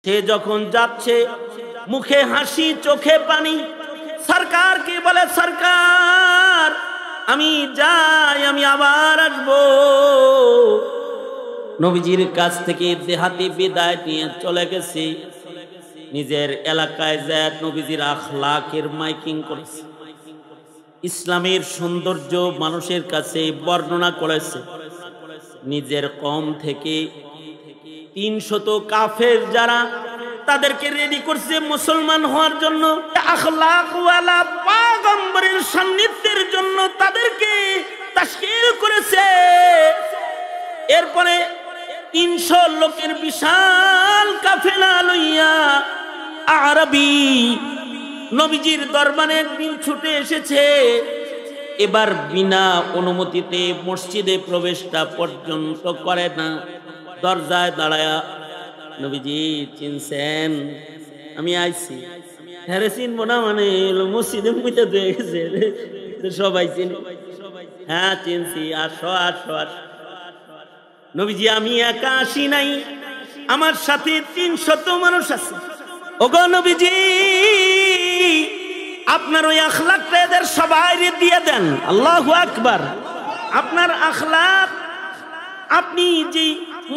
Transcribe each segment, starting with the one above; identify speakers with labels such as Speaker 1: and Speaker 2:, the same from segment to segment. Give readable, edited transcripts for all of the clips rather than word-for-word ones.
Speaker 1: সে যখন যাচ্ছে মুখে হাসি চোখে পানি, সরকারকে বলে সরকার আমি যাই, আমি আবার আসবো। নবীজির কাছ থেকে দেহাতি বিদায় নিয়ে চলে গেছে, নিজের এলাকায় যায় নবীজির আখলাকের মাইকিং করেছে, ইসলামের সৌন্দর্য মানুষের কাছে বর্ণনা করেছে। নিজের কম থেকে 300 কাফের যারা তাদেরকে রেডি করছে মুসলমান হওয়ার জন্য, আখলাকওয়ালা পয়গম্বরের সান্নিধ্যের জন্য তাদেরকে তাশকিল করেছে। এরপরে 300 লোকের বিশাল কাফেলা লইয়া আরবি নবীজির দরবারে একদিন ছুটে এসেছে। এবার বিনা অনুমতিতে মসজিদে প্রবেশটা পর্যন্ত করে না, দরজায় দাঁড়ায়া নবীজি চিনছেন? আমি আইছি। হ্যাঁ চিনবো না মানে মসজিদে মুইতে দিয়ে গেছে, সবাই চিনি। হ্যাঁ চিনছি, আসো আসো আসো। নবীজি আমি একা আসি নাই, আমার সাথে 300 মানুষ আছে। ওগো নবীজি আপনার ওই আখলাকটা এদের সবাই দিয়ে দেন। আল্লাহু আকবার। আপনার আখলাক, আপনি যে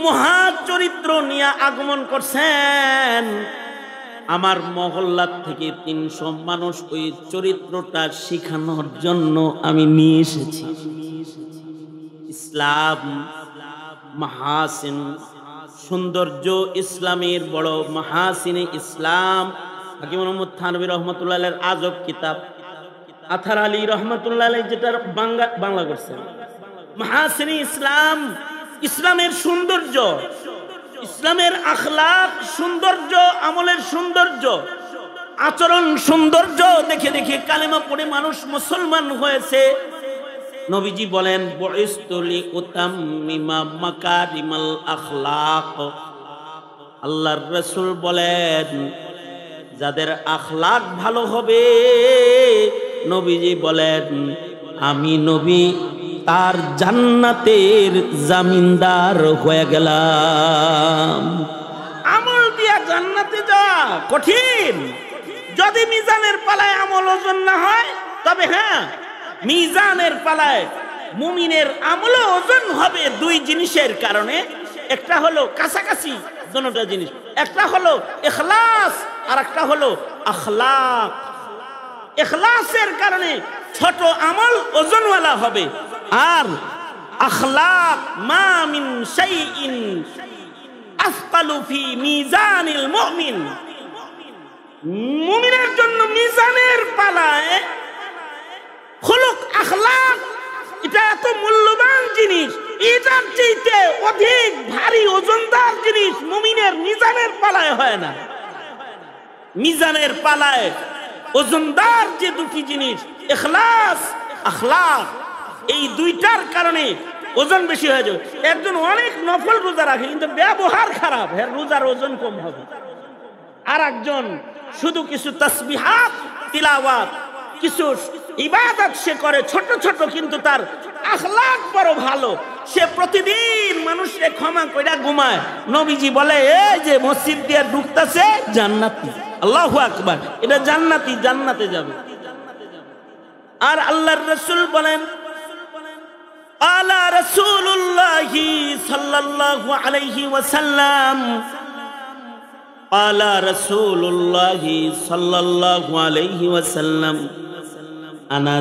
Speaker 1: মহা চরিত্র নিয়ে আগমন করছেন, আমার মহল্লার থেকে 300 মানুষ ওই চরিত্রটা শিখানোর জন্য আমি নিয়ে এসেছি। ইসলাম মাহাসিন, সৌন্দর্য ইসলামের বড় মাহাসিনে ইসলাম। হাকিম মোহাম্মদ থানভী রহমতুল্লাহ আলাইহির আজব কিতাব, আথার আলী রহমতুল্লাহ আলাইহি যেটা বাংলা করছেন, মাহাসিনে ইসলাম, ইসলামের সৌন্দর্য, ইসলামের আখলাক সৌন্দর্য, আমলের সৌন্দর্য, আচরণ সৌন্দর্য দেখে দেখে কালেমা পড়ে মানুষ মুসলমান হয়েছে। নবীজি বলেন বুইসতু লিউতাম্মিমা মাকারিমাল আখলাক। আল্লাহর রাসূল বলেন যাদের আখলাক ভালো হবে, নবীজি বলেন আমি নবী তার জান্নাতের জামিনদার হয়ে গেলাম। আমল দিয়া জান্নাতে যাওয়া কঠিন, যদি মিজানের পালায় আমল ওজন না হয়। তবে হ্যাঁ, মিজানের পালায় মুমিনের আমল ওজন হবে 2 জিনিসের কারণে। একটা হলো কাছাকাছি দুটো জিনিস, একটা হলো ইখলাস আর একটা হলো আখলাক। ইখলাসের কারণে ছোট আমল ওজনওয়ালা হবে, আর আখলাক মা মিন শাইইন আসকালু ফি মিজানিল মুমিন। মুমিনের জন্য মিজানের পালায় খুলুক আখলাক এটা এত মূল্যবান জিনিস, এটার চাইতে অধিক ভারী ওজনদার জিনিস মুমিনের মিজানের পালায় হয় না। মিজানের পালায় ওজনদার যে 2টি জিনিস, ইখলাস আখলাক, এই 2টার কারণে ওজন বেশি হয়ে যায়। একজন অনেক নফল রোজা রাখে কিন্তু ব্যবহার খারাপ, এর রোজার ওজন কম হবে। আর একজন শুধু কিছু তাসবিহাত তিলাওয়াত কিছু ইবাদত সে করে ছোট ছোট, কিন্তু তার আখলাক বড় ভালো, সে প্রতিদিন মানুষকে ক্ষমা কইরা ঘুমায়। নবীজি বলে এই যে মসজিদ দিয়ে ঢুকতেছে জান্নাতি। আল্লাহু আকবার, এটা জান্নাতি, জান্নাতে যাবে। আর আল্লাহর রাসূল বলেন আলা রাসূলুল্লাহ সাল্লাল্লাহু আলাইহি ওয়াসাল্লাম, আলা রাসূলুল্লাহ সাল্লাল্লাহু আলাইহি ওয়াসাল্লাম আনা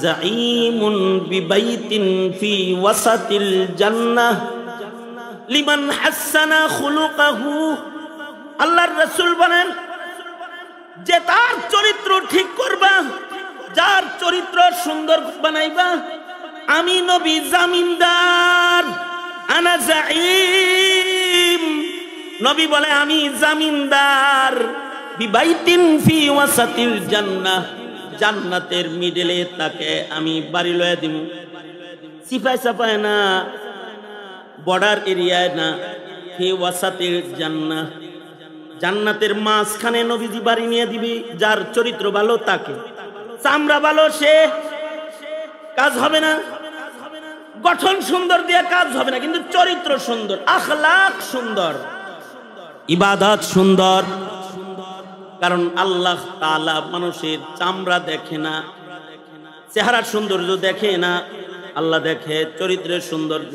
Speaker 1: যাঈমুন বিবাইতিন ফি ওয়াসাতিল জান্নাহ লিমান হাসানা খুলুকাহু। আল্লাহর রাসূল বলেন যে তার চরিত্র ঠিক করবা, যার চরিত্র সুন্দর বানাইবা, আমি নবী জামিনদার। আনা যাঈম, নবী বলে আমি জামিনদার। বিবাইতিন ফি ওয়াসাতিল জান্নাহ, জান্নাতের মিডলে তাকে আমি বাড়ি লয়ে দিব। সিপাই সাপায় না, বর্ডার এরিয়ায় না, ফি ওয়াসাতিল জান্নাহ, জান্নাতের মাঝখানে নবীজি বাড়ি নিয়ে দিবি। যার চরিত্র ভালো তাকে, চামড়া ভালো সে কাজ হবে না, গঠন সুন্দর দিয়ে কাজ হবে না, কিন্তু চরিত্র সুন্দর, আখলাক সুন্দর, ইবাদত সুন্দর। কারণ আল্লাহ তাআলা মানুষের চামড়া দেখে না, চেহারার সৌন্দর্য দেখে না, আল্লাহ দেখে চরিত্রের সৌন্দর্য।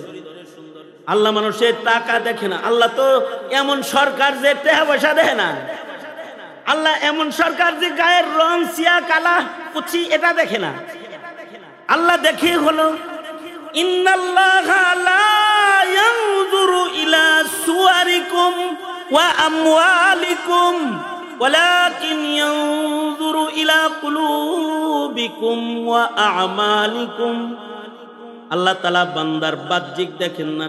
Speaker 1: আল্লাহ মানুষের টাকা দেখে না, আল্লাহ তো এমন সরকার যে টাকা পয়সা দেয় না, আল্লাহ এমন সরকার যে গায়ের রং সিয়া কালা কুচি এটা দেখে না। আল্লাহ দেখে হলো ইন্নাল্লাহা লা ইয়ানজুরু ইলা সুওয়ারিকুম ওয়া আমওয়ালিকুম ওয়ালাকিন ইয়ানজুরু ইলা কুলুবিকুম ওয়া আ'মালিকুম। আল্লাহ তাআলা বান্দার বাহ্যিক দেখেন না,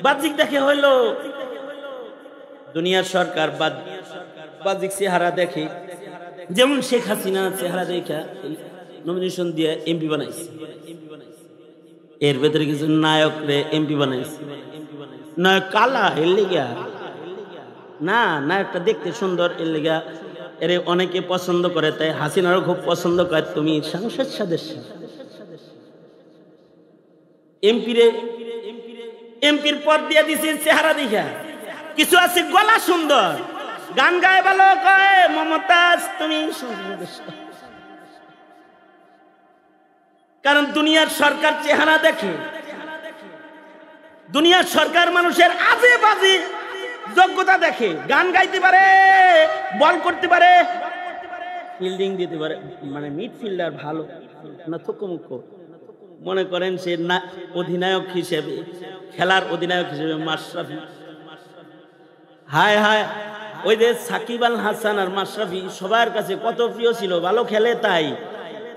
Speaker 1: বাহ্যিক দেখে হইল দুনিয়ার সরকার বাহ্যিক চেহারা দেখে। যেমন শেখ হাসিনা চেহারা দেখা নমিনেশন দিয়ে এমপি বানাইছে, এর ভেতরে কিছু নায়ক রে এমপি বানাইছে, নায়ক কালা এর লিগা না, নায়কটা দেখতে সুন্দর এর লিগা এর অনেকে পছন্দ করে, তাই হাসিনারও খুব পছন্দ করে। তুমি সংসদ সদস্য, এমপির পদ দিয়ে দিছে চেহারা দেখা। কিছু আছে গলা সুন্দর, গান গায়ে ভালো, কয় মমতাজ তুমি সংসদ সদস্য। কারণ দুনিয়ার সরকার চেহারা দেখে, দুনিয়ার সরকার মানুষের আজে বাজে যোগ্যতা দেখে। গান গাইতে পারে, বল করতে পারে, ফিল্ডিং দিতে পারে, মানে মিডফিল্ডার ভালো না থুকুমুখ। মনে করেন সে না অধিনায়ক হিসেবে, খেলার অধিনায়ক হিসেবে মাশরাফি, হায় হায় ওই যে সাকিব আল হাসান আর মাশরাফি সবার কাছে কত প্রিয় ছিল, ভালো খেলে তাই,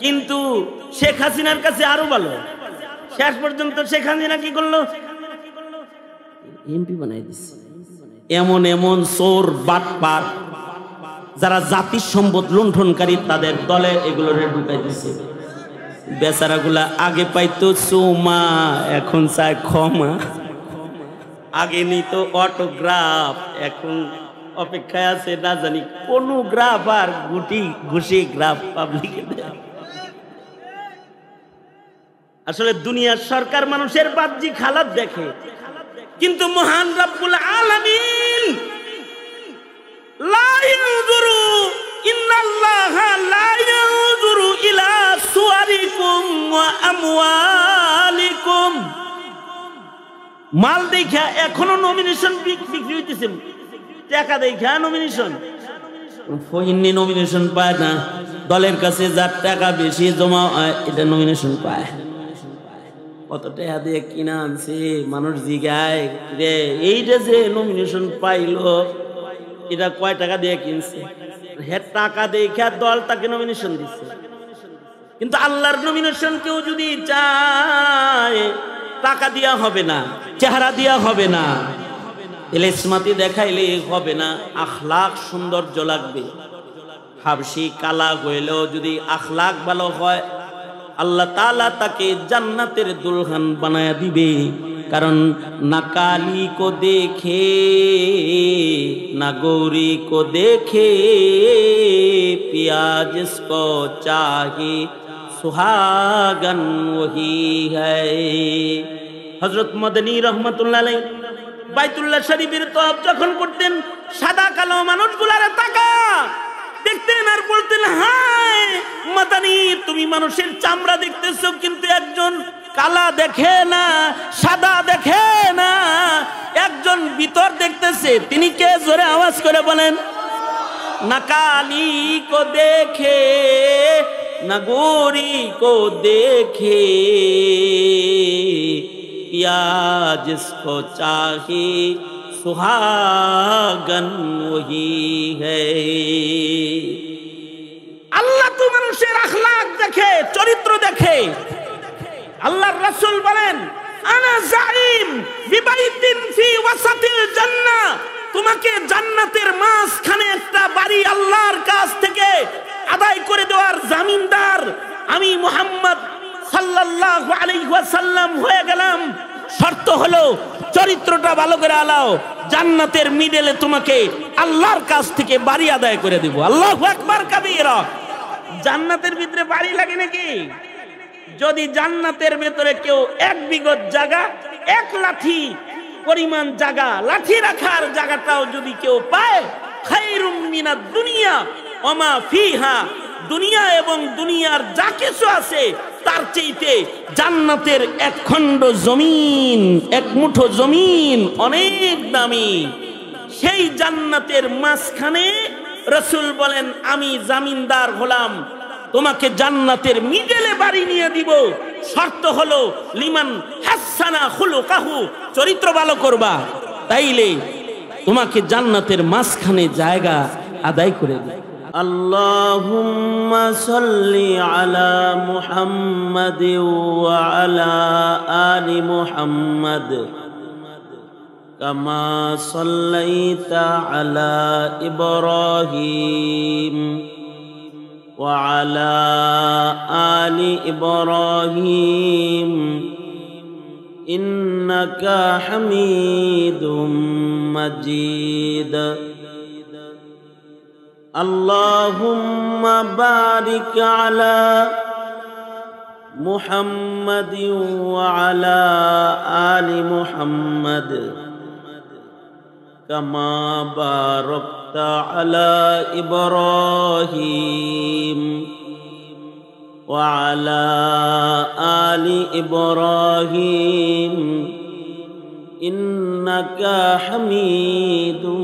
Speaker 1: কিন্তু শেখ হাসিনার কাছে আরো ভালো। শেষ পর্যন্ত শেখ হাসিনা কি করলো, এমপি বানাই দিচ্ছে। এমন এমন চোর বাটপার যারা জাতির সম্পদ লুণ্ঠনকারী, তাদের দলে এগুলো ঢুকাই দিচ্ছে। বেচারাগুলা আগে পাইতো চুমা, এখন চায় ক্ষমা। আগে নিত অটোগ্রাফ, এখন অপেক্ষায় আছে না জানি কোন গ্রাফ আর ঘুষি গ্রাফ পাবলিকে দেয়। আসলে দুনিয়ার সরকার মানুষের বাহ্যিক হালাত দেখে, কিন্তু মহান রব্বুল আলামিন লা ইয়ানজুরু ইন্নাল্লাহা লা ইয়ানজুরু ইলা সুওয়ারিকুম ওয়া আমওয়ালিকুম। মাল দেখা এখনো নমিনেশন বিক্রি হইতেছে, টাকা দেখা নমিনেশন, ফহিনী নমিনেশন পায় না, দলের কাছে যার টাকা বেশি জমা হয় এটা নমিনেশন পায়। কত টাকা দিয়ে কিনা আনছে, মানুষ জিগায় রে এইটা যে নমিনেশন পাইলো এটা কয় টাকা দিয়ে কিনছে, হে টাকা দেখে দল তাকে নমিনেশন দিচ্ছে। কিন্তু আল্লাহর নমিনেশন কেউ যদি চায় টাকা দিয়া হবে না, চেহারা দিয়া হবে না, এলেসমাতি দেখাইলে হবে না, আখলাক সৌন্দর্য লাগবে। হাবশি কালা হইলেও যদি আখলাক ভালো হয়, আল্লাহ তাআলা তাকে জান্নাতের দুলহান বানায়া দিবে। কারণ না কালি কো দেখে না গৌরি কো দেখে, পিয়াজ কো চাহে সুহাগন ওহি হ্যায়। হযরত মদনী রহমাতুল্লাহ আলাইহি বাইতুল্লাহ শরীফের তওয়াফ যখন করতেন, সাদা কালো মানুষগুলারে তাকা দেখতেন আর বলতেন, হায় মাদানী তুমি মানুষের চামড়া দেখতেছো, কিন্তু একজন কালা দেখে না, সাদা দেখে না, একজন ভিতর দেখতেছে। তিনি কে? জোরে আওয়াজ করে বলেন। না কালি কো দেখে না গোরি কো দেখে, পিয়াজ জিসকো চাহে সুহাগন ওহি হ্যায়। আল্লাহ তো মানুষের আখলাক দেখে, চরিত্র দেখে। আল্লাহর রাসূল বলেন, আনা যাইম বিবাইতিন ফি ওয়াসাতিল জান্নাহ, তোমাকে জান্নাতের মাঝখানে একটা বাড়ি আল্লাহর কাছ থেকে আদায় করে দেওয়ার জামিনদার আমি মুহাম্মদ সাল্লাল্লাহু আলাইহি ওয়াসাল্লাম হয়ে গেলাম। শর্ত হলো চরিত্রটা ভালো করে আলাও, জান্নাতের মিডলে তোমাকে আল্লাহর কাছ থেকে বাড়ি আদায় করে দেব। আল্লাহু আকবার কাবীরা। জান্নাতের ভিতরে বাড়ি লাগে নাকি? যদি জান্নাতের ভেতরে কেউ 1 বিঘত জায়গা, 1 লাঠি পরিমাণ জায়গা, লাঠি রাখার জায়গাটাও যদি কেউ পায়, খায়রুম মিনাদ দুনিয়া ওয়া মা ফিহা, দুনিয়া এবং দুনিয়ার যা কিছু আছে তার চাইতে জান্নাতের 1 খণ্ড জমিন, 1 মুঠো জমিন অনেক দামি। সেই জান্নাতের মাঝখানে রাসূল বলেন, আমি জামিনদার হলাম, তোমাকে জান্নাতের মিডলে বাড়ি নিয়ে দিব, শর্ত হলো লিমান হাসানা খুলুকাহু, চরিত্র ভালো করবা, তাইলে তোমাকে জান্নাতের মাঝখানে জায়গা আদায় করে দেব। আল্লাহুম্মা সাল্লি আলা মুহাম্মাদ ওয়া আলা আলি মুহাম্মাদ কামা সাল্লাইতা আলা ইব্রাহিম ওয়া আলা আলি ইব্রাহিম ইন্নাকা হামিদুম মাজিদ। আল্লাহুম্মা বারিক আলা মুহাম্মাদ ওয়া আলা আলি মুহাম্মাদ কামা বারাকতা আলা ইব্রাহিম ওয়া আলা আলি ইব্রাহিম ইন্নাকা হামিদুম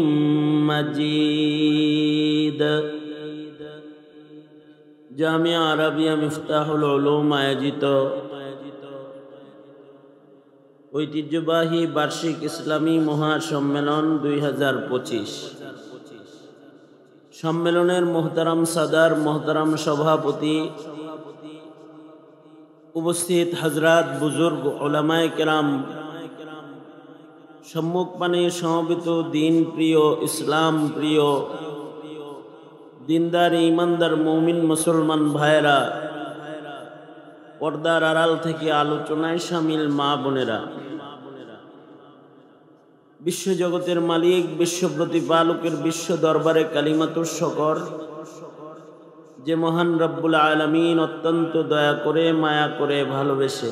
Speaker 1: মাজিদ। জামিয়া আরবিয়া মিফতাহুল উলুম আয়োজিত ঐতিহ্যবাহী বার্ষিক ইসলামী মহাসম্মেলন 2025, সম্মেলনের মোহতারাম সাদার, মোহতারাম সভাপতি, উপস্থিত হযরত, বুজুর্গ, উলামায়ে কেরাম, সম্মুখপানে সমবেত দিন প্রিয়, ইসলাম প্রিয়, দিনদার ইমানদার মুমিন মুসলমান ভাইরা, পর্দার আড়াল থেকে আলোচনায় শামিল মা বোনেরা, বিশ্বজগতের মালিক, বিশ্ব প্রতিপালকের বিশ্ব দরবারে কালিমাতুর শকর, যে মহান রব্বুল আলামিন অত্যন্ত দয়া করে, মায়া করে, ভালোবেসে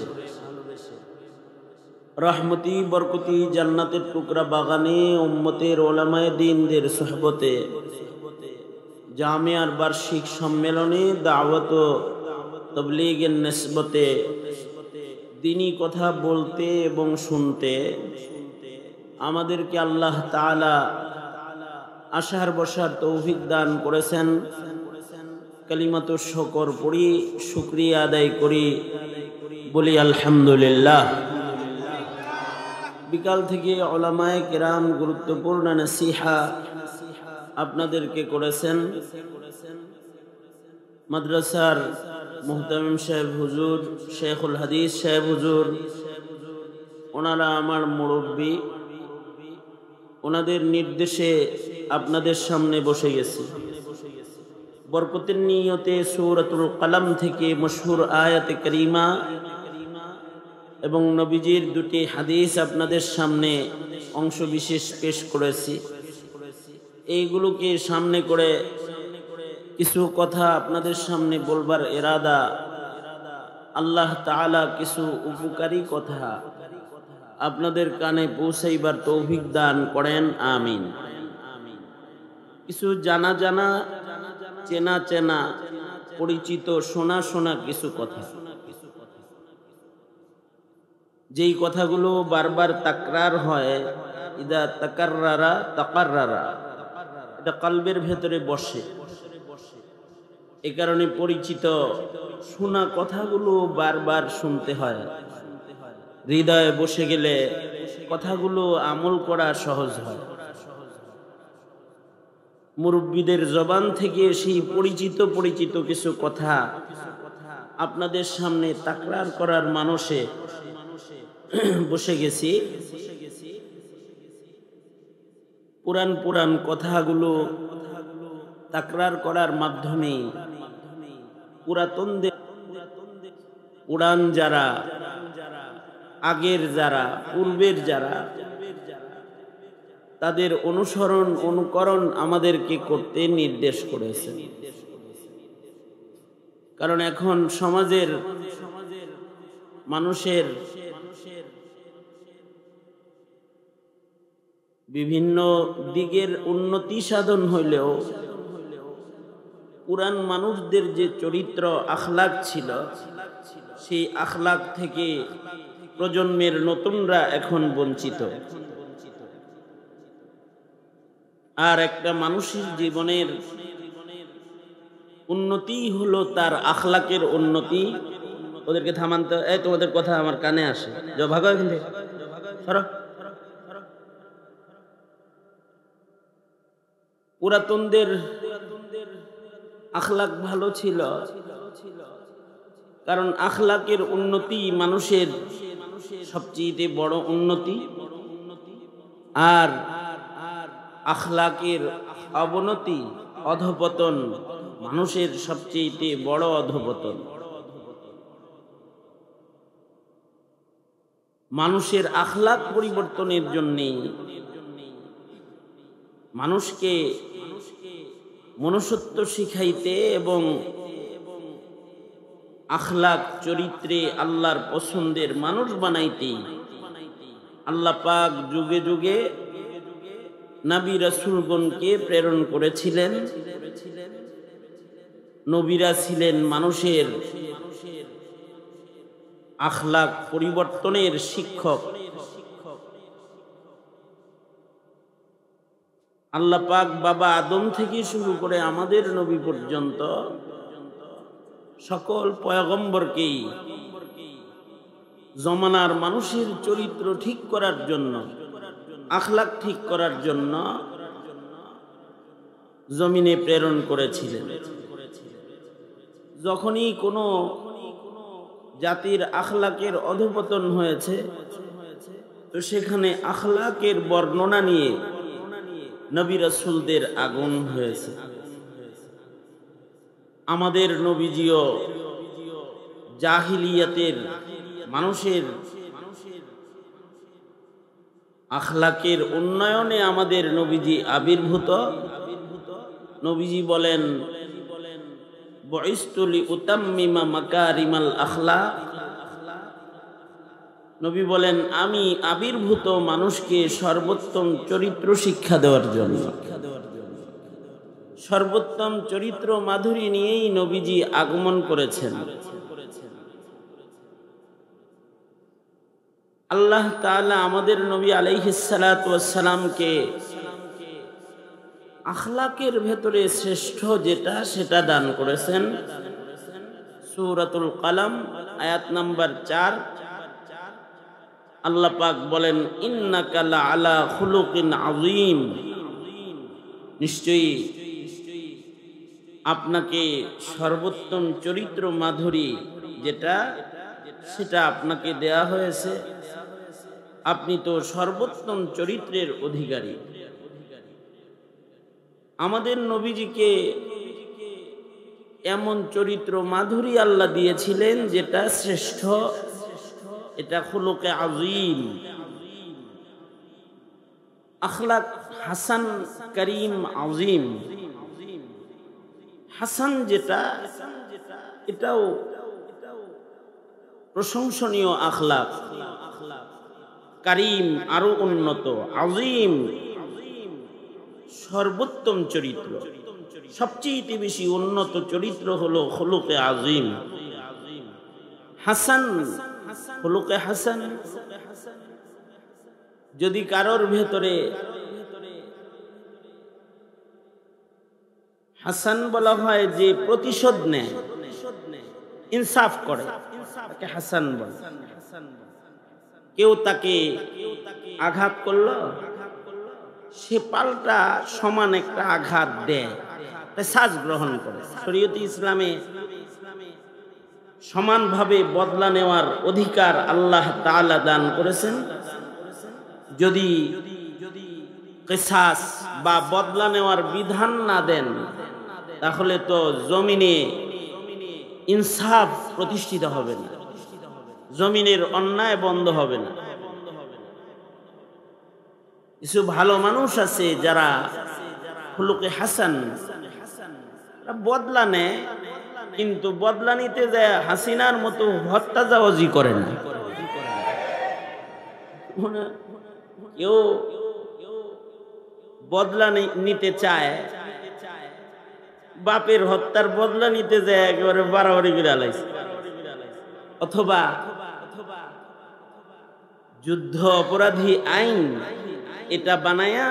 Speaker 1: রহমতি বরকতি জান্নাতের টুকরা বাগানে উম্মতের ওলামায়ে দ্বীনদের সুহবতে জামিয়ার বার্ষিক সম্মেলনে দাওয়াত ও তাবলীগের নিসবতে দ্বীনি কথা বলতে এবং শুনতে আমাদেরকে আল্লাহ তাআলা আসার বসার তৌফিক দান করেছেন। কালিমাতুশ শুকর পড়ি, শুকরিয়া আদায় করি, বলি আলহামদুলিল্লাহ। বিকাল থেকে উলামায়ে কেরাম গুরুত্বপূর্ণ নসিহা আপনাদেরকে করেছেন। মাদ্রাসার মুহতামিম সাহেব হুজুর, শেখুল হাদিস সাহেব হুজুর, ওনারা আমার মুরব্বী, ওনাদের নির্দেশে আপনাদের সামনে বসে গেছি। বরকতের নিয়তে সূরাতুল কলম থেকে মশহুর আয়াতে কারিমা এবং নবীজির 2টি হাদিস আপনাদের সামনে অংশ বিশেষ পেশ করেছি। এইগুলোকে সামনে করে কিছু কথা আপনাদের সামনে বলবার ইরাদা, আল্লাহ তাআলা কিছু উপকারী কথা আপনাদের কানে পৌঁছাইবার তৌফিক দান করেন, আমিন। কিছু জানা জানা, চেনা চেনা, পরিচিত, শোনা শোনা কিছু কথা, যেই কথাগুলো বারবার তাকরার হয়, ইদা তাকাররারা তাকাররারা, এটা কলবের ভেতরে বসে। এই কারণে পরিচিত শোনা কথাগুলো বারবার শুনতে হয়। হৃদয়ে বসে গেলে কথাগুলো আমল করা সহজ হয়। মুরব্বীদের জবান থেকে সেই পরিচিত পরিচিত কিছু কথা আপনাদের সামনে তাকরার করার মানুষে বসে গেছি। পুরান পুরান কথাগুলো তাকরার করার মাধ্যমে পুরাতনদের, পুরান যারা, আগের যারা, পূর্বের যারা, তাদের অনুসরণ অনুকরণ আমাদেরকে করতে নির্দেশ করেছে। কারণ এখন সমাজের মানুষের বিভিন্ন দিকের উন্নতি সাধন হইলেও পুরান মানুষদের যে চরিত্র আখলাক ছিল, সেই আখলাক থেকে প্রজন্মের নতুনরা এখন বঞ্চিত। আর একটা মানুষের জীবনের উন্নতি হলো তার আখলাকের উন্নতি। ওদেরকে থামানতে, এই তোমাদের কথা আমার কানে আসে, যাও ভাগো এখান থেকে, সরো। পুরাতনদের আখলাক ভালো ছিল, কারণ আখলাকের উন্নতি মানুষের সবচেয়ে বড় উন্নতি। আর আখলাকের অবনতি, অধপতন মানুষের সবচেয়ে বড় অধপতন। মানুষের আখলাক পরিবর্তনের জন্যে মানুষকে মনুষ্যত্ব শিখাইতে এবং আখলাক চরিত্রে আল্লাহর পছন্দের মানুষ বানাইতে আল্লাহ পাক যুগে যুগে নবী রাসূলগণকে প্রেরণ করেছিলেন। নবীরা ছিলেন মানুষের আখলাক পরিবর্তনের শিক্ষক। আল্লাহ পাক বাবা আদম থেকে শুরু করে আমাদের নবী পর্যন্ত সকল পয়গম্বরকেই জমানার মানুষের চরিত্র ঠিক করার জন্য, আখলাক ঠিক করার জন্য জমিনে প্রেরণ করেছিলেন। যখনই কোনো জাতির আখলাকের অধঃপতন হয়েছে, তো সেখানে আখলাকের বর্ণনা নিয়ে নবী রাসূলদের আগমন হয়েছে। আমাদের নবীজিও জাহিলিয়াতের মানুষের আখলাকের উন্নয়নে আমাদের নবীজি আবির্ভূত। নবীজি বলেন, বুইসতু লিউতাম্মিমা মাকারিমাল আখলাক। নবী বলেন, আমি আবির্ভূত মানুষকে সর্বোত্তম চরিত্র শিক্ষা দেওয়ার জন্য। সর্বোত্তম চরিত্র মাধুরী নিয়েই নবীজি আগমন করেছেন। আল্লাহ তাআলা আমাদের নবী আলাইহিস সালাতু ওয়াস সালামকে আখলাকের ভেতরে শ্রেষ্ঠ যেটা সেটা দান করেছেন। সূরাতুল কলম আয়াত নাম্বার 4 আল্লাহ পাক বলেন, ইন্নাকা লাআলা খুলুকিন আযীম। নিশ্চয়ই আপনাকে সর্বোত্তম চরিত্র মাধুরী যেটা সেটা আপনাকে দেয়া হয়েছে। আপনি তো সর্বোত্তম চরিত্রের অধিকারী। আমাদের নবীজিকে এমন চরিত্র মাধুরী আল্লাহ দিয়েছিলেন যেটা শ্রেষ্ঠ, এটা খুলুকে আযীম, আখলাক হাসান, করিম, আযীম। হাসান যেটা, এটাও প্রশংসনীয় আখলাক। করিম আরো উন্নত, আযীম সর্বোত্তম চরিত্র। সবচেয়ে বেশি উন্নত চরিত্র হলো খুলুকে আযীম। হাসান, খুলুকে হাসান। যদি কারোর ভেতরে হাসান বলা হয় যে প্রতিশোধ নেয়, ইনসাফ করে, তাকে হাসান বলে। কেউ তাকে আঘাত করলো, সে পাল্টা সমান একটা আঘাত দেয়, সাজ গ্রহণ করে। শরীয়তে ইসলামে সমানভাবে বদলা নেওয়ার অধিকার আল্লাহ তাআলা দান করেছেন। যদি কিসাস বা বদলা নেওয়ার বিধান না দেন, তাহলে তো জমিনে ইনসাফ প্রতিষ্ঠিত হবে না, জমিনের অন্যায় বন্ধ হবে না। কিছু ভালো মানুষ আছে যারা খুলুকে হাসান, বদলা নেয়, কিন্তু বদলা নিতে যায় হাসিনার মতো হত্যাজাওয়াজি করে না। কেউ বদলা নিতে চায়, বাপের হত্যার বদলা নিতে যায় একেবারে বাড়াবাড়ি করে আলাইছে। অথবা যুদ্ধ অপরাধী আইন এটা বানায়া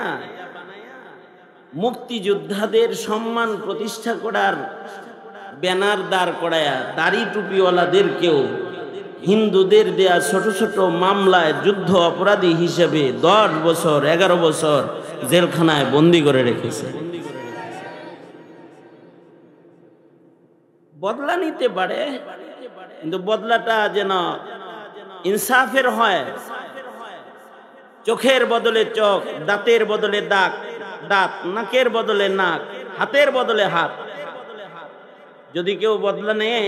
Speaker 1: মুক্তিযোদ্ধাদের সম্মান প্রতিষ্ঠা করার ব্যানার দাঁড় করায়া দাড়ি টুপিওয়ালাদেরকেও হিন্দুদের দেয়া ছোট ছোট মামলায় যুদ্ধ অপরাধী হিসেবে 10 বছর 11 বছর জেলখানায় বন্দী করে রেখেছে। বদলা নিতে পারে, কিন্তু বদলাটা যেন ইনসাফের হয়। চোখের বদলে চোখ, দাঁতের বদলে দাঁত, নাকের বদলে নাক, হাতের বদলে হাত। যদি কেউ বদলা নেয়,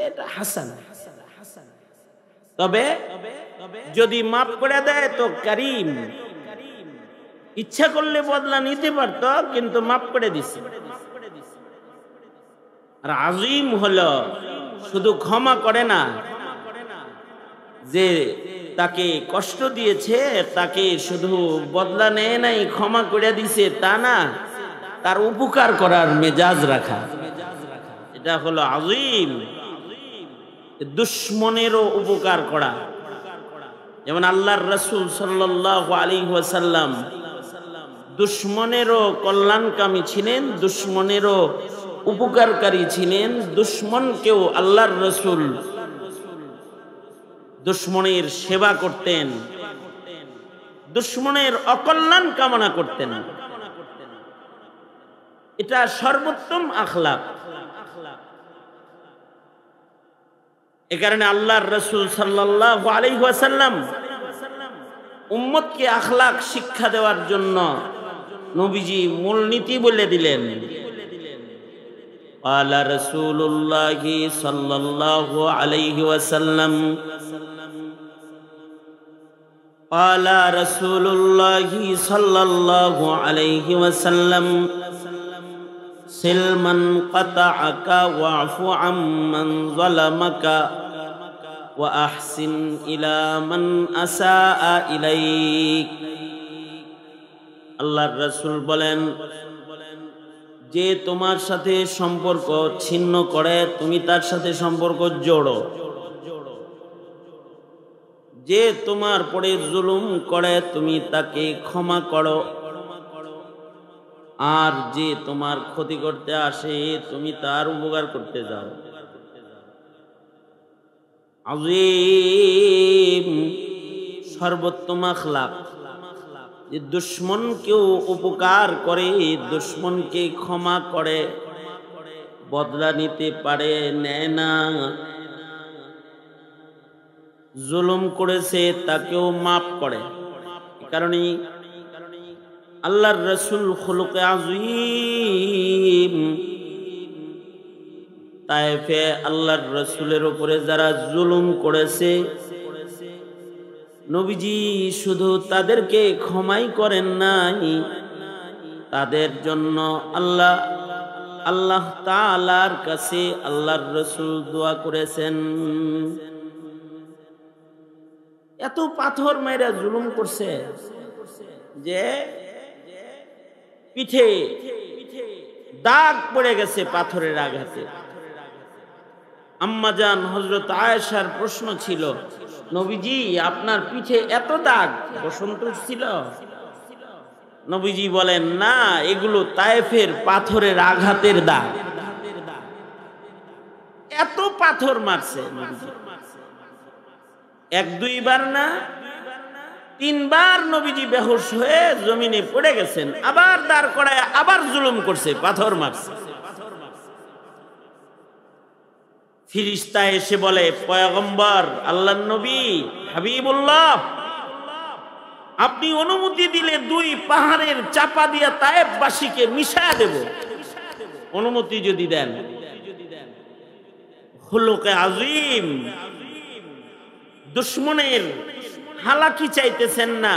Speaker 1: এটা হাসান। তবে যদি মাফ করে দেয় তো করিম। ইচ্ছা করলে বদলা নিতে পারত, কিন্তু মাফ করে দিছে। আর আজিম হলো শুধু ক্ষমা করে না, যে তাকে কষ্ট দিয়েছে তাকে শুধু বদলা নেয় নাই, ক্ষমা করে দিছে তা না, তার উপকার করার মেজাজ রাখা, এটা হলো আজিম। দুশ্মনেরও উপকার করা, যেমন আল্লাহর রাসূল সাল্লাল্লাহু আলাইহি ওয়াসাল্লাম দুশ্মনেরও কল্যাণকামী ছিলেন, দুশ্মনেরও উপকারকারী ছিলেন। দুশ্মনকেও আল্লাহর রাসূল দুশ্মনের সেবা করতেন, দুশ্মনের অকল্যাণ কামনা করতেন। এটা সর্বোত্তম আখলাক। এ কারণে আল্লাহর রাসূল সাল্লাল্লাহু আলাইহি ওয়াসাল্লাম উম্মতকে আখলাক শিক্ষা দেওয়ার জন্য নবীজি মূলনীতি বলে দিলেন। ক্বালা রাসূলুল্লাহি সাল্লাল্লাহু আলাইহি ওয়াসাল্লাম ক্বালা রাসূলুল্লাহি সাল্লাল্লাহু আলাইহি ওয়াসাল্লাম সিলমান কাতাআকা ওয়াফু আম্মান যালামাকা ওয়া আহসিন ইলা মান আসাআ ইলাইক। আল্লাহর রাসূল বলেন, যে তোমার সাথে সম্পর্ক ছিন্ন করে তুমি তার সাথে সম্পর্ক জোড়ো। যে তোমার পরে জুলুম করে তুমি তাকে ক্ষমা করো। আর যে তোমার ক্ষতি করতে আসে তুমি তার উপকার করতে যাও। আজিম, সর্বোত্তম আখলাক। যে দুশ্মনকেও উপকার করে, দুশ্মনকে ক্ষমা করে, বদলা নিতে পারে, নেয় না। জুলুম করেছে তাকেও মাফ করে। কারণে আল্লাহর রাসূল খুলুকে আযীম। তায়েফে আল্লাহর রাসূলের উপরে যারা জুলুম করেছে, নবীজি শুধু তাদেরকে ক্ষমাই করেন নাই, তাদের জন্য আল্লাহ তাআলার কাছে আল্লাহর রাসূল দোয়া করেছেন। এত পাথর মেরে জুলুম করছে যে পিঠে দাগ পড়ে গেছে পাথরের আঘাতে। আম্মাজান হযরত আয়েশার প্রশ্ন ছিল, নবীজি আপনার পিঠে এত দাগ বসন্ত ছিল? নবীজি বলেন, না, এগুলো তায়েফের পাথরের আঘাতের দাগ। এত পাথর মারছে নবীজি। 1-2 বার না, 3 বার নবীজি বেহুশ হয়ে জমিনে পড়ে গেছেন। আবার দাঁড় করায় আবার জুলুম করছে, পাথর মারছে। ফিরিস্তা এসে বলে, পয়গম্বর, আল্লাহর নবী, হাবিবুল্লাহ, আপনি অনুমতি দিলে 2 পাহাড়ের চাপা দিয়া তায়েফবাসীকে মিশায়া দেব। অনুমতি যদি দেন। খুলুকে আযীম। দুশ্মনের হালাকি চাইতেছেন না,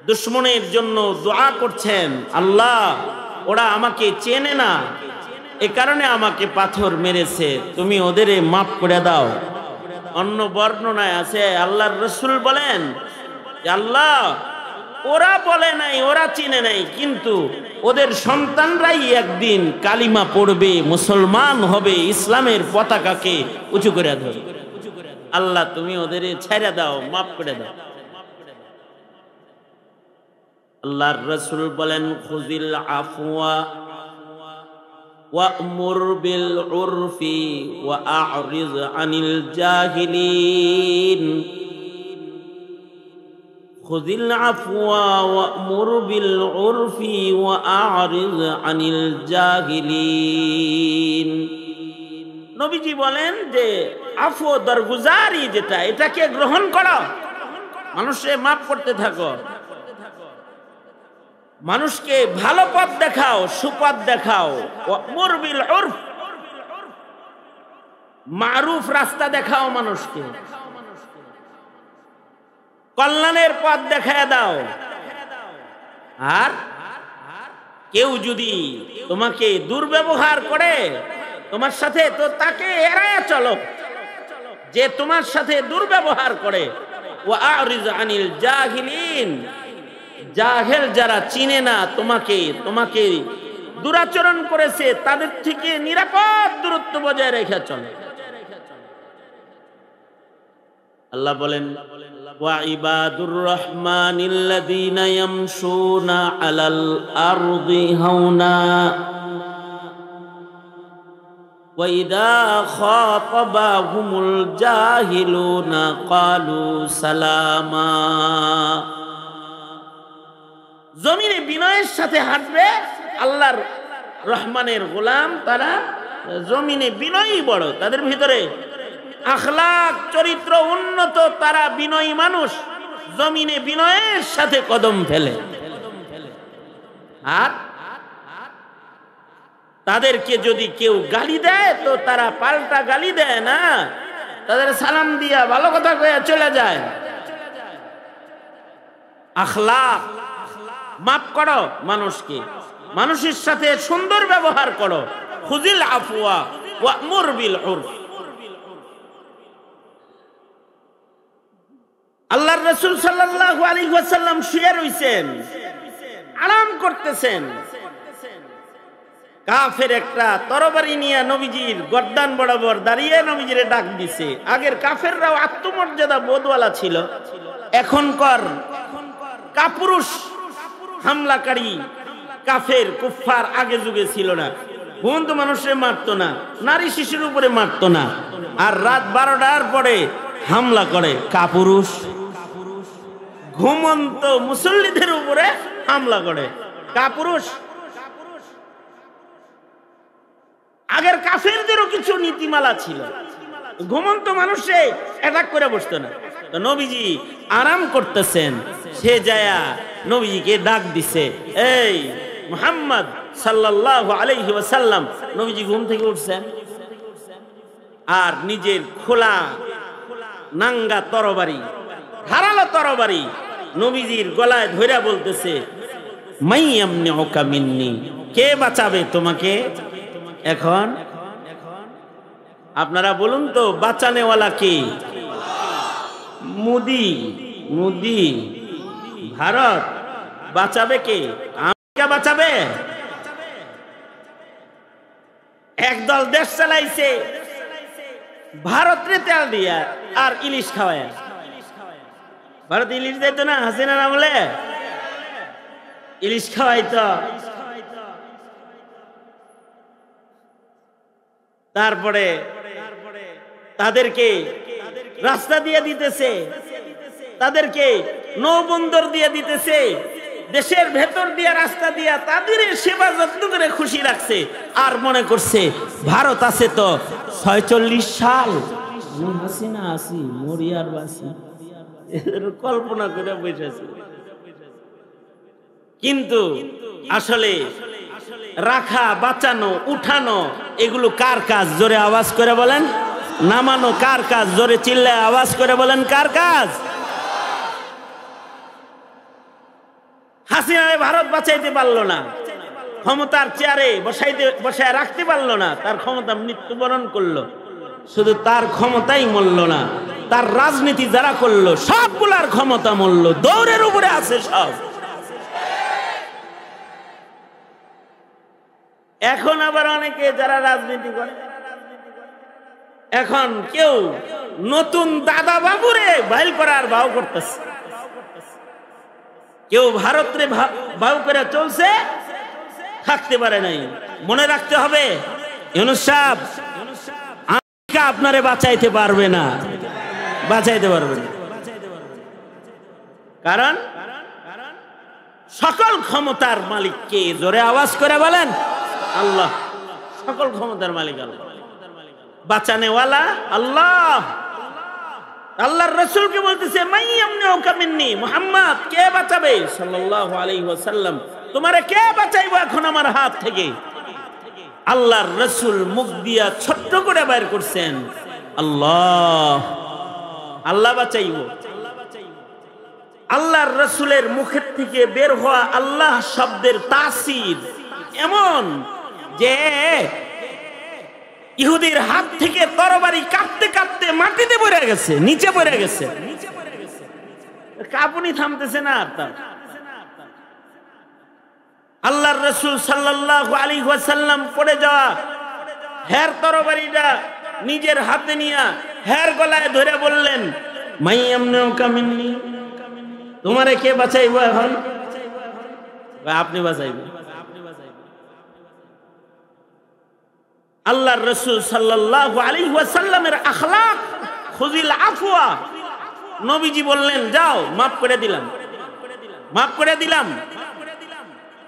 Speaker 1: দুশ্মনের জন্য দোয়া করছেন, আল্লাহ ওরা আমাকে চেনে না, এ কারণে আমাকে পাথর মেরেছে, তুমি ওদের মাফ করে দাও। অন্য বর্ণনায় আছে আল্লাহর রাসূল বলেন যে আল্লাহ, ওরা বলে নাই, ওরা চিনে নাই, কিন্তু ওদের সন্তানরাই একদিন কালিমা পড়বে, মুসলমান হবে, ইসলামের পতাকাকে উঁচু করে ধরবে। আল্লাহ তুমি ওদের ছেড়ে দাও, মাফ করে দাও। আল্লাহর রাসূল বলেন খুযিল আফওয়া ওয়া'মুর বিল উরফি ওয়া আ'রিজ আনিল জাহিলিন। খুযিল আফওয়া ওয়া'মুর বিল উরফি ওয়া আ'রিজ আনিল জাহিলিন। নবীজি বলেন যে আফু দরগুজারি যেটা, এটাকে গ্রহণ করো, মানুষকে মাফ করতে থাকো, মানুষকে ভালো পথ দেখাও, সুপথ দেখাও। ওয়া'মুর বিল উরফ, মারুফ রাস্তা দেখাও, মানুষকে কল্যাণের পথ দেখায় দাও। আর কেউ যদি তোমাকে দুর্ব্যবহার করে তোমার সাথে, তো তাকে এড়ায় চলো, যে তোমার সাথে দুর্ব্যবহার করে। ওয়া আ'রিজ আনিল জাহিলিন, জাহেল যারা চিনে না তোমাকে, তোমাকে দুরাচরণ করেছে, তাদের থেকে নিরাপদ দূরত্ব বজায় রেখে চলো। আল্লাহ বলেন ওয়া ইবাদুর রহমানিল্লাযীনা ইয়ামশুনা আলাল আরদি হাওনা ওয়া ইযা খাতাবাহুমুল জাহিলুনা ক্বালু সালামা। জমিনে বিনয়ের সাথে হাঁটবে আল্লাহর রহমানের গোলাম, তারা জমিনে বিনয়ী বড়, তাদের ভিতরে আখলাক চরিত্র উন্নত, তারা বিনয়ী মানুষ, জমিনে বিনয়ের সাথে কদম ফেলে। আর তাদেরকে যদি কেউ গালি দেয় তো তারা পাল্টা গালি দেয় না, তাদের সালাম দিয়া ভালো কথা কয়ে চলে যায়। আখলাক, মাফ করো মানুষকে, মানুষের সাথে সুন্দর ব্যবহার করো। খুযিল আফওয়া ওয়া'মুর বিল উরফ। আল্লাহর রাসূল সাল্লাল্লাহু আলাইহি ওয়াসাল্লাম শুয়ে রইছেন, আরাম করতেছেন। কাফের একটা তরবারি নিয়ে নবীজির গর্দান বরাবর দাঁড়িয়ে নবীজিরে ডাক দিছে। আগের কাফেররাও আত্মমর্যাদা বোধওয়ালা ছিল, এখনকার কাপুরুষ হামলাকারী কাফের কুফফার আগে যুগে ছিল না। ঘুমন্ত মানুষের মারতো না, নারী শিশুর উপরে মারতো না, আর রাত 12টার পরে হামলা করে কাপুরুষ, ঘুমন্ত মুসল্লিদের উপরে হামলা করে কাপুরুষ। আগের কাফেরদেরও কিছু নীতিমালা ছিল, ঘুমন্ত মানুষে অ্যাটাক করে বসতো না। তো নবীজি আরাম করতেছেন, সে যায়া নবীজিকে ডাক দিছে, এই মুহাম্মদ সাল্লাল্লাহু আলাইহি ওয়াসাল্লাম। নবীজি ঘুম থেকে উঠছেন আর নিজের খোলা নাঙ্গা তরবারি, ধারালো তরবারি নবীজির গলায় ধইরা বলতেছে, মাইয়ামনিউকা মিন্নি, কে বাঁচাবে তোমাকে এখন? আপনারা বলুন তো, বাঁচানেওয়ালা কে? মোদি, মোদি, ভারত বাঁচাবে কে? আমেরিকা বাঁচাবে? একদল দেশ চালাইছে ভারতের তেল দিয়া আর ইলিশ খাওয়ায়। ভারত ইলিশ দিত না হাসিনার আমলে, ইলিশ খাওয়াইতো। তারপরে তাদেরকে রাস্তা দিয়ে দিতেছে, তাদেরকে নৌবন্দর দিয়ে দিতেছে, দেশের ভেতর দিয়ে রাস্তা দিয়া তাদের সেবা যত্ন করে খুশি রাখছে। আর মনে করছে ভারত আছে তো 46 সাল, হাসিনা আসি মরিয়ার বাসি, কল্পনা করে বসেছে। কিন্তু আসলে রাখা, বাঁচানো, উঠানো এগুলো কার কাজ? জোরে আওয়াজ করে বলেন। নামানো কার কাজ? জোরে চিল্লায় আওয়াজ করে বলেন, কার কাজ? হাসিনারে ভারত বাঁচাইতে পারলো না, ক্ষমতার চেয়ারে বসায় রাখতে পারলো না, তার ক্ষমতা মৃত্যুবরণ করলো। শুধু তার ক্ষমতাই মরল না, তার রাজনীতি যারা করলো সবগুলার ক্ষমতা মরল, দৌড়ের উপরে আছে সব। এখন আবার অনেকে যারা রাজনীতি করে, এখন কেউ নতুন দাদা বাবুরে বাইল করার ভাও করতেছে, কেউ ভারতরে ভাও করে চলছে, থাকতে পারে নাই। মনে রাখতে হবে ইউনূস সাহেব আপনারে বাঁচাইতে পারবে না, বাঁচাইতে পারবে না। কারণ সকল ক্ষমতার মালিক কে? জোরে আওয়াজ করে বলেন আল্লাহ। সকল ক্ষমতার মালিক আল্লাহ, বাঁচানেওয়ালা আল্লাহ। আল্লাহর রাসূলকে বলতেছে মাইয়ামনুকা মিন্নি, মুহাম্মদ কে বাঁচাবে সাল্লাল্লাহু আলাইহি ওয়াসাল্লাম, তোমারে কে বাঁচাইবো এখন আমার হাত থেকে? আল্লাহর রাসূল মুখ দিয়া ছোট্ট করে বাইর করছেন আল্লাহ, আল্লাহ বাঁচাইবো। আল্লাহর রাসূলের মুখের থেকে বের হওয়া আল্লাহ শব্দের তাসির এমন যে ইহুদির হাত থেকে তরবারি কাঁপতে কাঁপতে মাটিতে পড়ে গেছে, নিচে পড়ে গেছে, কাঁপুনি থামতেছে না তার। আল্লাহর রাসূল সাল্লাল্লাহু আলাইহি ওয়াসাল্লাম পড়ে যাওয়া হের তরবারিটা নিজের হাতে নিয়া হের গলায় ধরে বললেন মাইয়ামনুকা মিন্নি, তোমারে কে বাঁচাইবো এখন? আপনি বাঁচাইবেন। আল্লাহর রাসূল সাল্লাল্লাহু আলাইহি ওয়াসাল্লামের আখলাক খুযিল আফওয়া, নবীজি বললেন যাও মাফ করে দিলাম, মাফ করে দিলাম।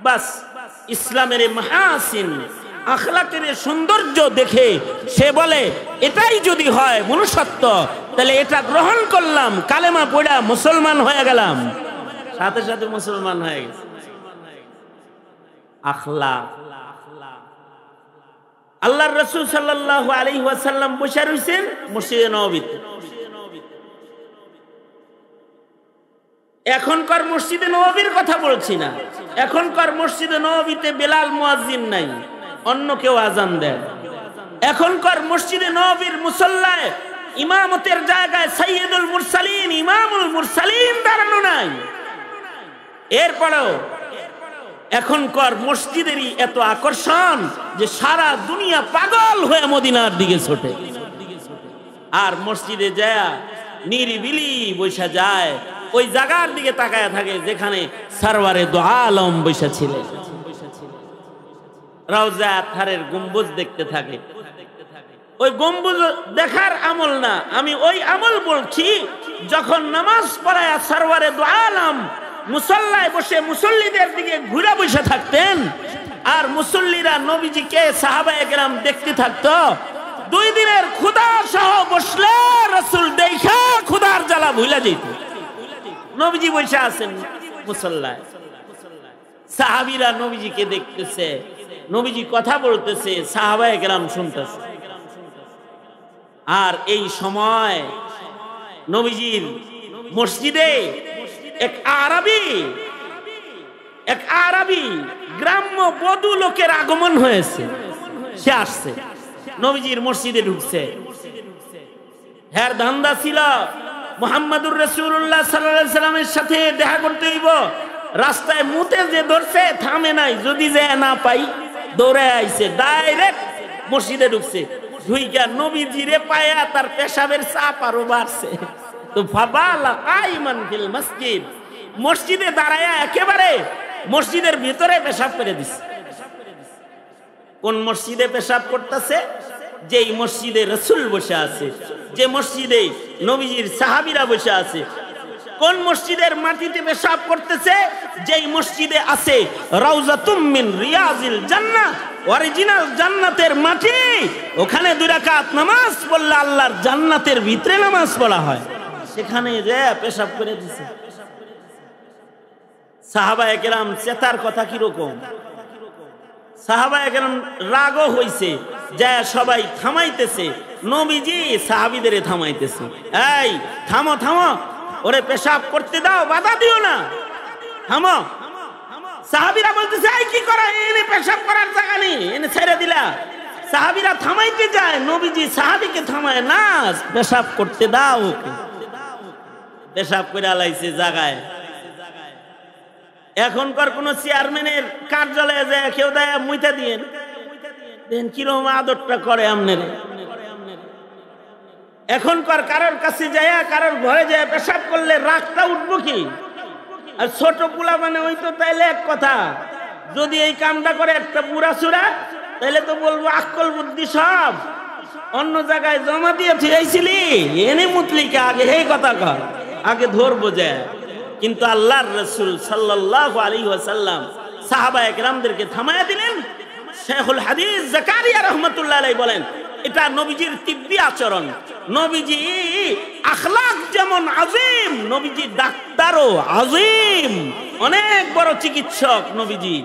Speaker 1: বাস ইসলামের মাহাসিন আখলাকের সৌন্দর্য দেখে সে বলে এটাই যদি হয় মনুষ্যত্ব তাহলে এটা গ্রহণ করলাম, কালেমা পড়া মুসলমান হয়ে গেলাম, সাথে সাথে মুসলমান হয়ে গেছে। আখলাক। আল্লাহর রাসূল সাল্লাল্লাহু আলাইহি ওয়াসাল্লাম বসে রইছেন মসজিদে নববীতে। এখনকার মসজিদে নববীর কথা বলছি না, এখনকার মসজিদে নববীতে বেলাল মুয়াজ্জিন নাই, অন্য কেউ আজান দেয়। এখনকার মসজিদে নববীর মুসল্লায় ইমামতের জায়গায় সাইয়্যিদুল মুরসালিন ইমামুল মুরসালিন দাঁড়ানো নাই। এরপরেও এখনকার মসজিদেরই এত আকর্ষণ যে সারা দুনিয়া পাগল হয়ে মদিনার দিকে ছোটে, আর মসজিদে যায় নিরিবিলি বসে যায় ওই জায়গার দিকে তাকায় থাকে যেখানে সরওয়ারে দো আলম বসে ছিলেন। রওজা আতহারের গম্বুজ দেখতে থাকে। ওই গম্বুজ দেখার আমল না, আমি ওই আমল বলছি যখন নামাজ পড়ায় সরওয়ারে দো আলম মুসল্লায় বসে মুসল্লিদের দিকে ঘুরে বসে থাকতেন, আর মুসল্লিরা নবীজিকে সাহাবায়ে কেরাম দেখতে থাকতো। 2 দিনের ক্ষুধা সহ বসলে রাসূল দেখা ক্ষুধার জ্বালা ভুলে যেত। নবীজি বসে আছেন মুসল্লায়, সাহাবীরা নবীজিকে দেখতেছে, নবীজি কথা বলতেছে, সাহাবায়ে কেরাম শুনতেছে। আর এই সময় নবীজির মসজিদে এক আরবি গ্রাম্য বধূ লোকের আগমন হয়েছে। সে আসছে নবীজির মসজিদে ঢুকছে। হের ধান্দা ছিল মুহাম্মাদুর রাসূলুল্লাহ সাল্লাল্লাহু আলাইহি সাল্লামের সাথে দেখা করতে হইব। রাস্তায় মুতে যে ধরছে থামে নাই, যদি যে না পাই দৌড়ে আইছে, ডাইরেক্ট মসজিদে ঢুকছে। ঢুইকা নবীজিরে পায়া তার পেশাবের চাপ আরো বাড়ছে। তো ফাবালা কাইমান ফিল মসজিদ, মসজিদে দাঁড়ায়া একেবারে মসজিদের ভিতরে পেশাব করে দিছে। কোন মসজিদে পেশাব করতেছে? যেই মসজিদে রাসূল বসে আছে, যে মসজিদে নবীজির সাহাবীরা বসে আছে। কোন মসজিদের মাটিতে পেশাব করতেছে? যেই মসজিদে আছে রাউজাতুম মিন রিয়াজিল জান্নাহ, অরিজিনাল জান্নাতের মাটি। ওখানে 2 রাকাত নামাজ পড়লে আল্লাহর জান্নাতের ভিতরে নামাজ পড়া হয়, সেখানে যে পেশাব করে দিছে। সাহাবায়ে কেরাম চেতার কথা কি রকম? সাহাবায়ে কেরাম রাগও হইছে, যায় সবাই থামাইতেছে, নবীজি সাহাবীদের থামাইতেছে, এই থামো থামো, ওরে পেশাব করতে দাও, বাধা দিও না, থামো। সাহাবীরা বলতেছে এই কি করা, এনে পেশাব করার জায়গা নেই, এনে ছেড়ে দিলা। সাহাবীরা থামাইতে যায়, নবীজি সাহাবীকে থামায় না, পেশাব করতে দাও ওকে। পেশাব করে আলাইছে জায়গায়। এখনকার কোন চেয়ারম্যানের কার্যালয়ে যায় কেউ দেয় মুইতা দিয়েন, দেন কিরকম আদরটা করে আমনেরে। এখনকার কারোর কাছে যায়, কারোর ঘরে যায় পেশাব করলে রাগটা উঠবো কি? আর ছোট পোলা মানে ওই তো তাইলে এক কথা, যদি এই কামটা করে একটা বুড়া চূড়া, তাইলে তো বলবো আকল বুদ্ধি সব অন্য জায়গায় জমা দিয়ে থিয়েছিলি, এনে মুতলিকে আগে এই কথা কর, আগে ধরবো যায়। কিন্তু আল্লাহর রাসূল সাল্লাল্লাহু আলাইহি ওয়াসাল্লাম সাহাবায়ে কেরামদেরকে থামায়া দিলেন। শেখুল হাদিস জাকারিয়া রাহমাতুল্লাহ আলাইহি বলেন, এটা নবীজির তিব্বি আচরণ। নবীজি আখলাক যেমন আজিম, নবীজি ডাক্তারও আজিম, অনেক বড় চিকিৎসক নবীজি।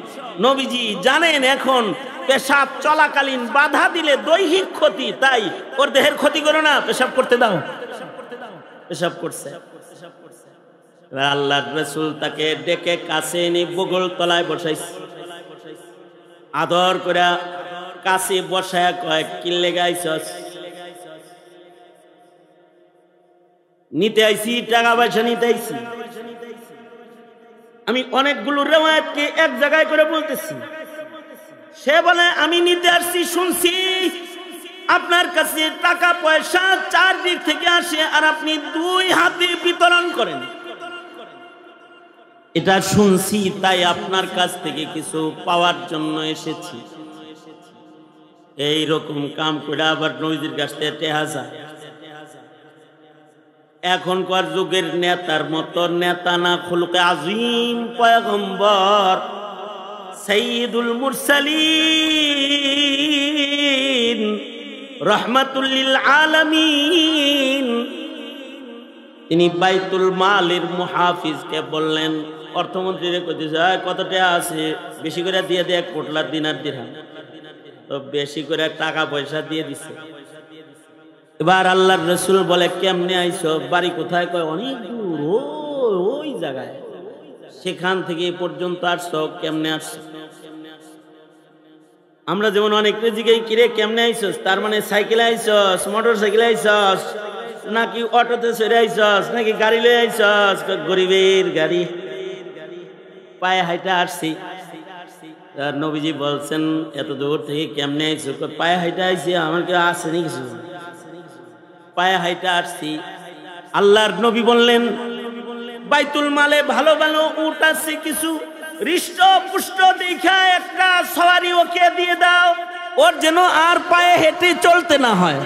Speaker 1: নবীজি জানেন এখন পেশাব চলাকালীন বাধা দিলে দৈহিক ক্ষতি, তাই ওর দেহের ক্ষতি করো না, পেশাব করতে দাও। পেশাব করছে। আল্লাহর রাসূল তাকে ডেকে কাছে এনে বগল তলায় বসাইছে, আদর করে কাছে বসায় কয় কি লেগাইছস? নিতে আইছি, টাকা পয়সা নিতে আইছি। আমি অনেকগুলো রিওয়ায়াতকে এক জায়গায় করে বলতেছি। সে বলে আমি নিতে আসছি, শুনছি আপনার কাছে টাকা পয়সা চারদিক থেকে আসে আর আপনি দুই হাতে বিতরণ করেন, এটা শুনছি, তাই আপনার কাছ থেকে কিছু পাওয়ার জন্য এসেছি। এইরকম কাম করে আবার নবীজির কাছ থেকে টেহা যায়। এখনকার যুগের নেতার মতো নেতা না, খুলুকে আজিম পয়গম্বর সাইয়্যিদুল মুরসালিন রাহমাতুল লিল আলামিন, তিনি বাইতুল মালের মুহাফিজকে বললেন, অর্থমন্ত্রীরে কইতেছে কত টাকা আছে, বেশি করে দিয়ে দে, 1 কোটলা দিনার দিরহাম। তো বেশি করে টাকা পয়সা দিয়ে দিছে। এবার আল্লাহর রাসূল বলে কেমনে আইছো, বাড়ি কোথায়? কয় অনেক দূর, ওই জায়গায়, সেখান থেকে পর্যন্ত আসছো, কেমনে আসছো? আমরা যেমন অনেক জিজ্ঞাসা কিরে কেমনে আইছস, তার মানে সাইকেলে আইছস, মোটর সাইকেলে আইছস, নাকি অটোতে চড়ে আইছস, নাকি গাড়ি লয়ে আইছস? গরিবের গাড়ি, পায়ে হাইটা আসছি। নবীজি বলছেন এত দূর থেকে কেমনে আইছো? পায়ে হাইটা আইছি। আমার কি আসেনি কিছু, পায়ে হাইটা আসছি। আল্লাহর নবী বললেন বাইতুল মালে ভালো ভালো উট আছে, কিছু হৃষ্ট পুষ্ট দেখা একটা সওয়ারি ওকে দিয়ে দাও, ওর যেন আর পায়ে হেঁটে চলতে না হয়।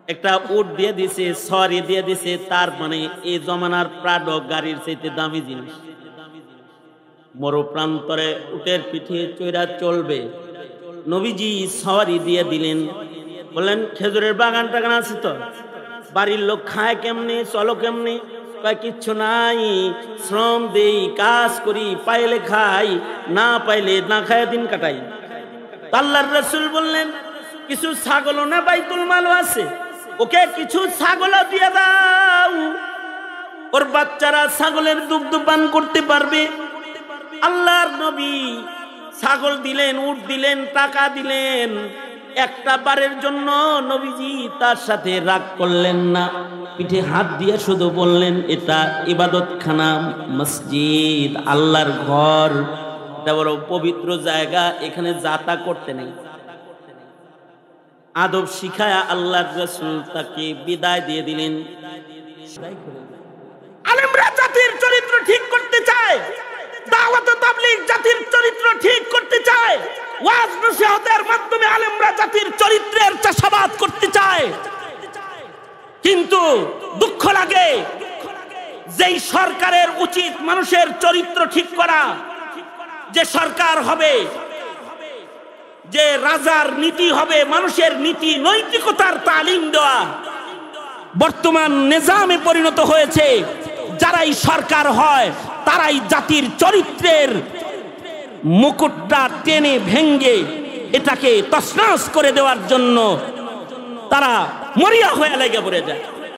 Speaker 1: একটা উট দিয়ে দিছে, সওয়ারি দিয়ে দিছে, তার মানে এই জমানার প্রাডো গাড়ির চাইতে দামি জিনিস। মরু প্রান্তরে উটের পিঠে চড়া চলবে। নবীজি সওয়ারি দিয়ে দিলেন, বললেন খেজুরের বাগান টাগান আছে তো, বাড়ির লোক খায় কেমনে, চলো কেমনে? কয় কিচ্ছু নাই, শ্রম দেই, কাজ করি, পাইলে খাই, না পাইলে না খায় দিন কাটাই। আল্লাহর রাসূল বললেন কিছু ছাগলও না বাইতুল মালও আছে, ওকে কিছু ছাগলও দিয়ে দাও, ওর বাচ্চারা ছাগলের দুগ্ধ পান করতে পারবে। আল্লাহর নবী ছাগল দিলেন, উট দিলেন, টাকা দিলেন। একটা বারের জন্য নবীজি তার সাথে রাগ করলেন না, পিঠে হাত দিয়ে শুধু বললেন এটা ইবাদতখানা, মসজিদ, আল্লাহর ঘর, এটা বড় পবিত্র জায়গা, এখানে যাতা করতে নেই। আদব শিখায়া আল্লাহর রাসূল তাকে বিদায় দিয়ে দিলেন। আলেমরা জাতির চরিত্র ঠিক করতে চায়, দাওয়াত ও তাবলীগ জাতির চরিত্র ঠিক করতে চায়, ওয়াজ নসিহতের মাধ্যমে আলেমরা জাতির চরিত্রের চাষাবাদ করতে চায়। কিন্তু দুঃখ লাগে, যেই সরকারের উচিত মানুষের চরিত্র ঠিক করা, যে সরকার হবে, যে রাজার নীতি হবে, মানুষের নীতি নৈতিকতার তালিম দেওয়া, বর্তমান নিজামে পরিণত হয়েছে যারাই সরকার হয় তারাই জাতির চরিত্রের মুকুটটা টেনে ভেঙ্গে এটাকে তছনছ করে দেওয়ার জন্য তারা মরিয়া হয়ে লেগে পড়ে যায়।